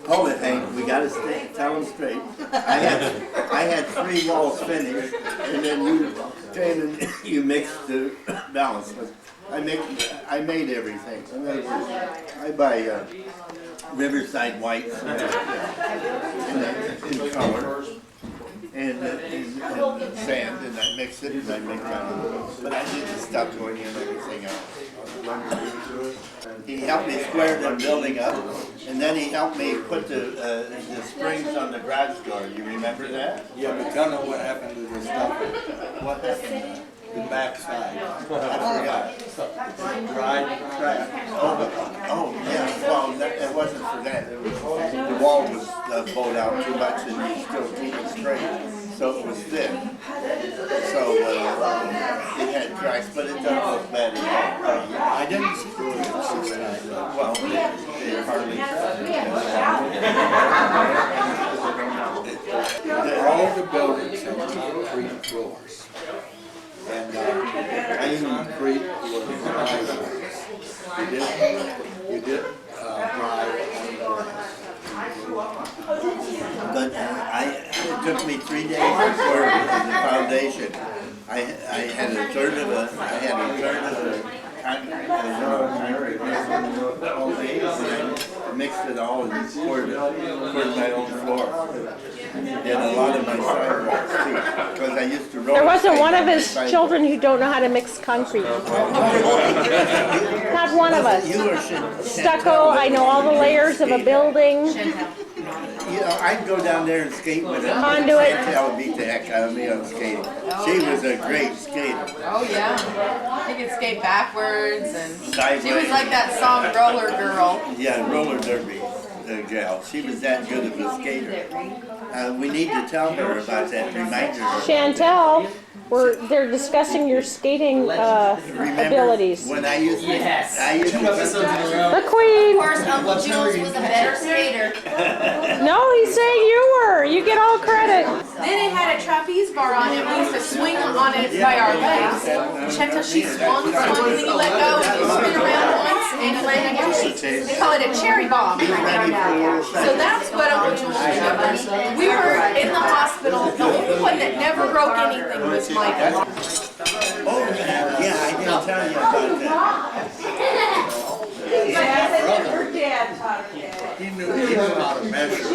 Hold it, Hank. We gotta tell them straight. I had 3 walls finished, and then you came and you mixed the balance. But I made everything. In other words, I buy Riverside whites in color and sand, and I mix it and I make but I did the stuff going in and everything else. He helped me square the building up, and then he helped me put the springs on the garage door. You remember that? Yeah, but tell me what happened to the stuff. What happened? The backside. I forgot. Dried track. Oh, yeah. Well, it wasn't for that. It was, the wall was bowed out too much, and you still keep it straight, so it was thick. So it had cracks, but it doesn't look bad at all. I didn't see the backside. Well, they hardly All the buildings have concrete floors. And concrete was nice. You did drive on the glass. But it took me 3 days before the foundation. I had a third of a concrete all day, and I mixed it all and poured my own floor. And a lot of my sidewalks too, because I used to roll. There wasn't one of his children who don't know how to mix concrete. Not one of us. Stucco, I know all the layers of a building. You know, I'd go down there and skate with her. Conduit. Chantel would beat the heck out of me on skating. She was a great skater. Oh yeah, she could skate backwards, and Sideways. she was like that song "Roller Girl." Yeah, roller derby gal. She was that good of a skater. We need to tell her about that. Remind her. Chantel, they're discussing your skating abilities. When I used to, The Queen. Of course, Uncle Jules was a better skater. No, he's saying you were. You get all credit. Then it had a trapeze bar on it. We used to swing on it by our legs. Check till she swung, and then you let go, and you spin around once, and you land again. They call it a cherry bomb. So that's what Uncle Jules was doing. We were in the hospital. The only one that never broke anything was Michael. oh yeah, I didn't tell you about that. Her dad taught her that. He knew how to measure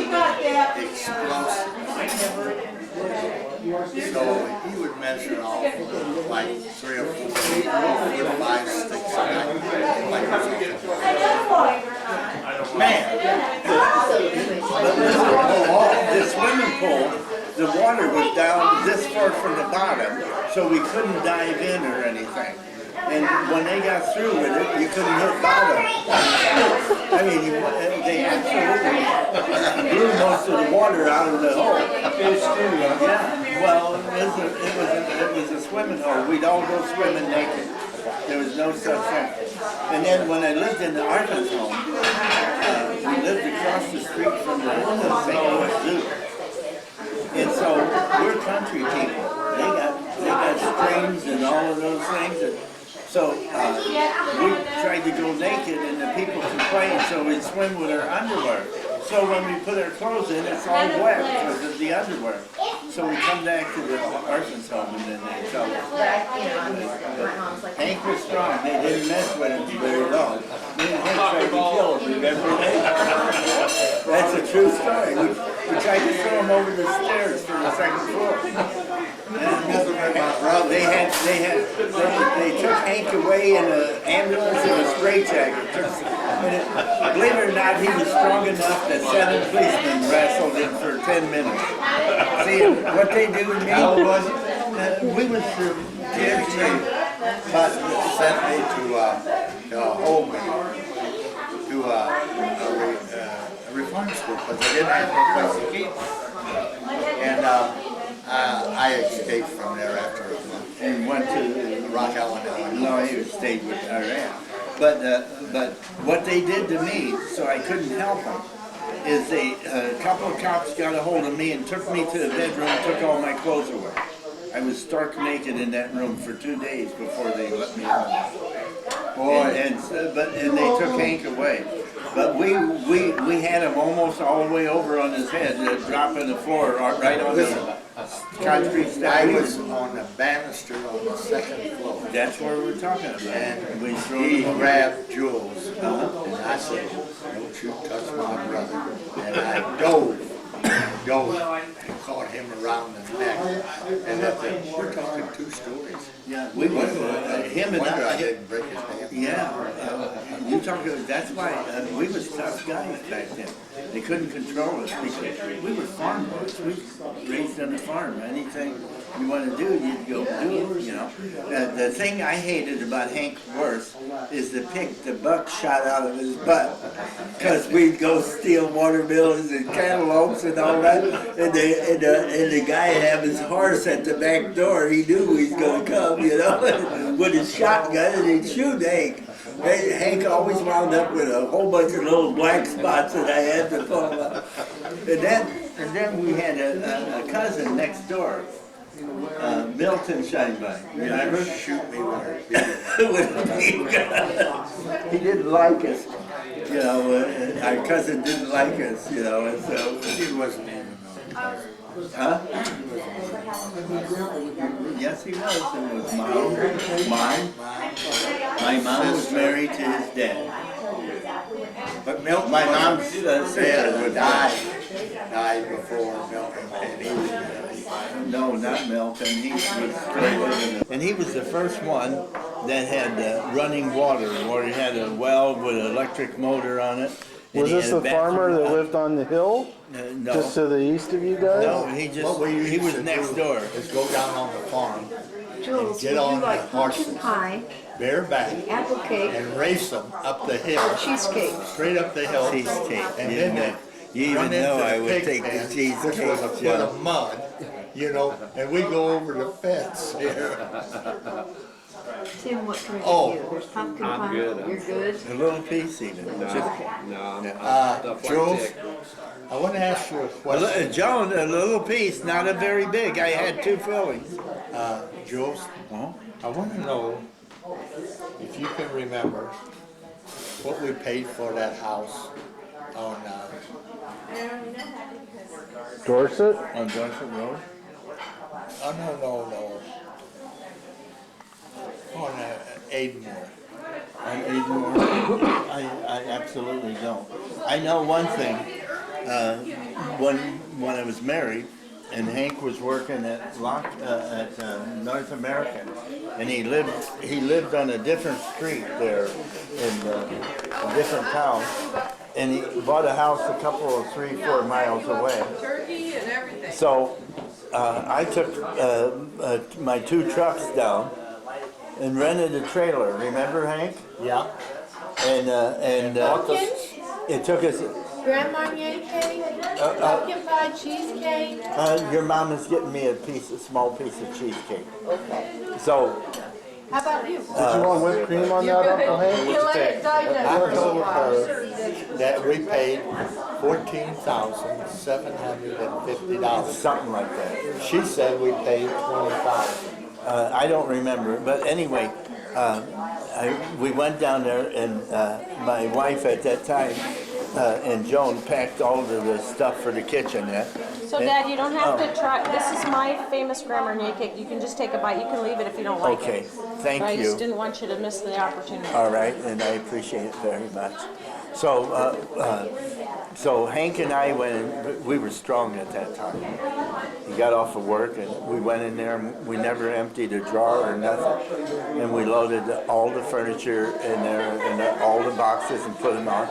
explosive. So he would measure off like 3 or 4 feet, 4 or 5 sticks. Man, the swimming pool, the water was down this far from the bottom, so we couldn't dive in or anything. And when they got through with it, you couldn't hit bottom. I mean, they absolutely blew most of the water out of the hole. Yeah, well, it was a swimming hole. We'd all go swimming naked. There was no such thing. And then when I lived in the Arkansas home, we lived across the street from the St. Louis Zoo. And so we're country people. They got streams and all of those things. And so we tried to go naked, and the people complained, so we'd swim with our underwear. So when we put our clothes in, it's all wet because of the underwear. So we come back to the Arkansas home, and then they tell us. Hank was strong. They didn't mess with him very long. Me and Hank tried to kill him, remember that? That's a true story. We tried to throw him over the stairs from the 2nd floor. They took Hank away in an ambulance in a straitjacket. Believe it or not, he was strong enough that 7 policemen wrestled him for 10 minutes. See, what they do to me was, we was kids, But sent me to home, to a reform school, because they didn't have no place to keep. And I escaped from there after a month. and went to Rock Island, Illinois. No, he stayed with Iran. But what they did to me, so I couldn't help them, is a couple of cops got a hold of me and took me to the bedroom and took all my clothes away. I was stark naked in that room for 2 days before they let me out. Boy, and they took Hank away. But we had him almost all the way over on his head, dropping the floor right on the concrete step. I was on the banister on the second floor. That's what we're talking about. And we he grabbed Jules, and I said, "Don't you touch my brother." And I dove, and caught him around the neck. And we're talking 2 stories. Yeah, we were, him and Wonder I I. didn't break his hand. Yeah, you talk. That's why we was tough guys back then. They couldn't control us because we were farm boys. We raised on the farm. Anything you want to do, you'd go do it. You know. The thing I hated about Hank worse is the buck shot out of his butt because we'd go steal watermelons and cantaloupes and all that, and the guy would have his horse at the back door. He knew he was going to come, you know, with his shotgun, and he'd shoot Hank. Hank always wound up with a whole bunch of little black spots that I had to pull up. And then we had a cousin next door, Milton Scheinbein. Remember? Shoot me With a big gun. He didn't like us, you know. Our cousin didn't like us, you know, and so he wasn't even on. huh? Yes, he was. It was mine. My mom was married to his dad. But Milton, My mom's sister would died before Milton, and he was No, not Milton. He was and he was the first one that had running water, where he had a well with an electric motor on it. And Was he this had a the farmer that lived on the hill? No. Just to the east of you guys? No, he was next door. Is go down on the farm, Jules, Get would on you the like horses. pumpkin pie, bareback, apple cake, and race them up the hill, cheesecake? straight up the hill. Cheesecake. And You then know, you run even know into I the would pig take pen, the cheesecake. which was a foot Joe. of mud, you know, and we go over the fence here. Tim, what can I Oh. give you? There's pumpkin I'm pie. good. You're good? A little piece even. Jules, I want to ask you a question. Joan, a little piece, not a very big. I had 2 fillings. Jules, I want to know if you can remember what we paid for that house on, Dorset? On Dorset Road? no. On Aidenmore. On Aidenmore? I absolutely don't. I know one thing. When I was married, and Hank was working at North American, and he lived on a different street there in a different town, and he bought a house a couple of 3-4 miles away. Turkey and everything. So I took my 2 trucks down and rented a trailer. Remember, Hank? Yeah. And it took us. Grand Marnier cake, pumpkin pie, cheesecake. Your mom is getting me a small piece of cheesecake. Okay. So. How about you? Did you want whipped cream on that, Uncle Hank? You let it die I down. told her that we paid $14,750. Something like that. She said we paid $20,000. I don't remember, but anyway, we went down there, and my wife at that time and Joan packed all of the stuff for the kitchen. So Dad, you don't have to try, this is my famous Grand Marnier cake. You can just take a bite. You can leave it if you don't like Okay, it. thank I you. just didn't want you to miss the opportunity. All right, and I appreciate it very much. So, so Hank and I went in, we were strong at that time. He got off of work and we went in there and we never emptied a drawer or nothing. And we loaded all the furniture in there and all the boxes and put them on.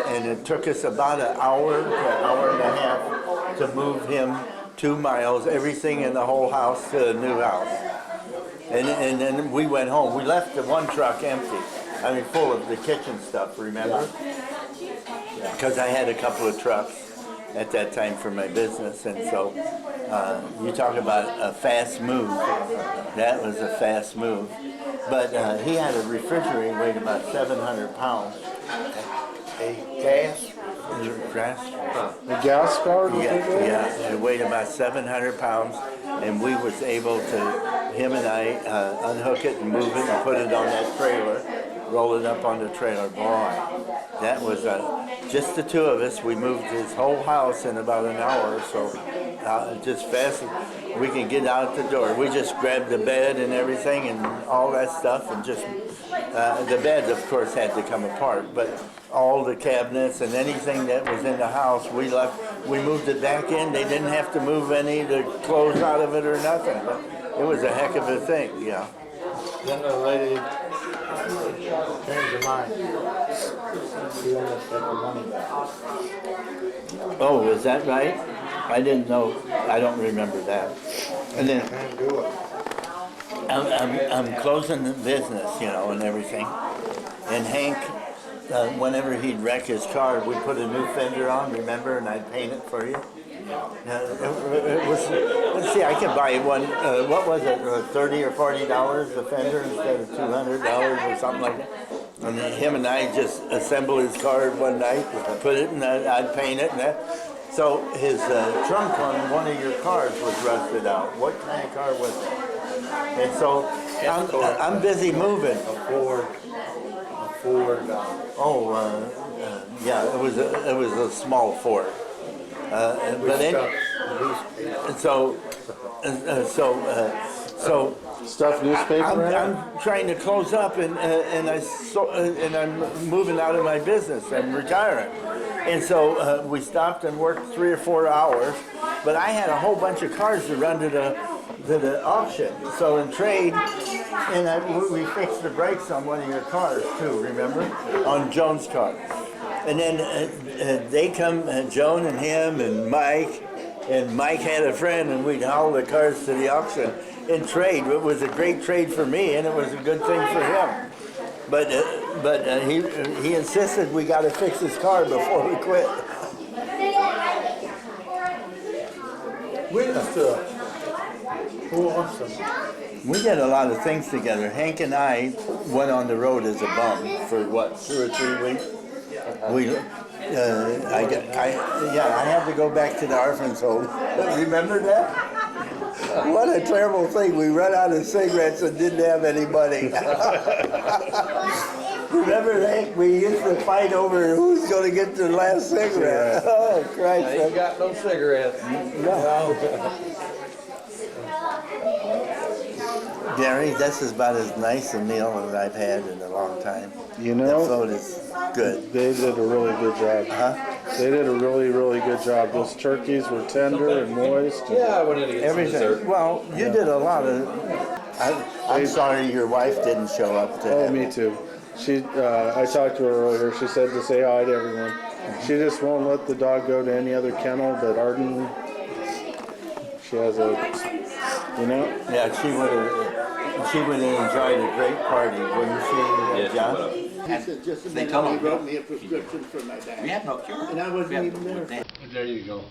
And it took us about an hour to an hour and a half to move him 2 miles, everything in the whole house to a new house. And then we went home. We left the 1 truck empty. I mean, full of the kitchen stuff, remember? Because I had a couple of trucks at that time for my business, and so you talk about a fast move. That was a fast move. But he had a refrigerator weighed about 700 pounds. A gas? The gas powered refrigerator? Yeah, it weighed about 700 pounds, and we was able to, him and I, unhook it and move it and put it on that trailer. rolling up on the trailer. Boy, that was just the two of us. We moved his whole house in about an hour or so, just fast as we can get out the door. We just grabbed the bed and everything and all that stuff, and just the bed, of course, had to come apart, but all the cabinets and anything that was in the house, we left. We moved it back in. They didn't have to move any of the clothes out of it or nothing. But it was a heck of a thing, yeah. Then the lady changed her mind. She wanted to take her money back. Oh, is that right? I didn't know. I don't remember that. And then Can't do it. I'm closing the business, you know, and everything. And Hank, whenever he'd wreck his car, we'd put a new fender on, remember, and I'd paint it for you. It was, let's see, I could buy one, what was it, $30 or $40 a fender instead of $200 or something like that. And then him and I just assembled his car one night, put it, and I'd paint it, and that. So his trunk on one of your cars was rusted out. What kind of car was it? And so I'm busy moving. A Ford. Yeah, it was a small Ford. But so Stuff newspaper in it? I'm trying to close up, and I'm moving out of my business. I'm retiring, and so we stopped and worked 3 or 4 hours. But I had a whole bunch of cars to run to the auction. So in trade, and we fixed the brakes on one of your cars too. Remember, on Joan's car. And then they come, Joan and him and Mike had a friend, and we'd haul the cars to the auction in trade. It was a great trade for me, and it was a good thing for him. But he insisted we got to fix his car before we quit. Witness to it. Who awesome. We did a lot of things together. Hank and I went on the road as a bum for what, 2 or 3 weeks. I had to go back to the orphan's home. Remember that? What a terrible thing. We ran out of cigarettes and didn't have any money. Remember, Hank, we used to fight over who's going to get the last cigarette. Oh, Christ. I ain't got no cigarettes. No. Gary, this is about as nice a meal as I've had in a long time. You know, the food is good. They did a really good job. They did a really, really good job. Those turkeys were tender and moist. And Yeah, I went in to get some Everything. dessert. Well, you did a lot of. I'm sorry your wife didn't show up today. Oh, me too. She, I talked to her earlier. She said to say hi to everyone. She just won't let the dog go to any other kennel but Arden. She has a, you know? Yeah, she would have enjoyed a great party, wouldn't she, Yes, John? she He said, just a minute, he wrote me a prescription for my back. We have no cure. And I wasn't even there. There you go.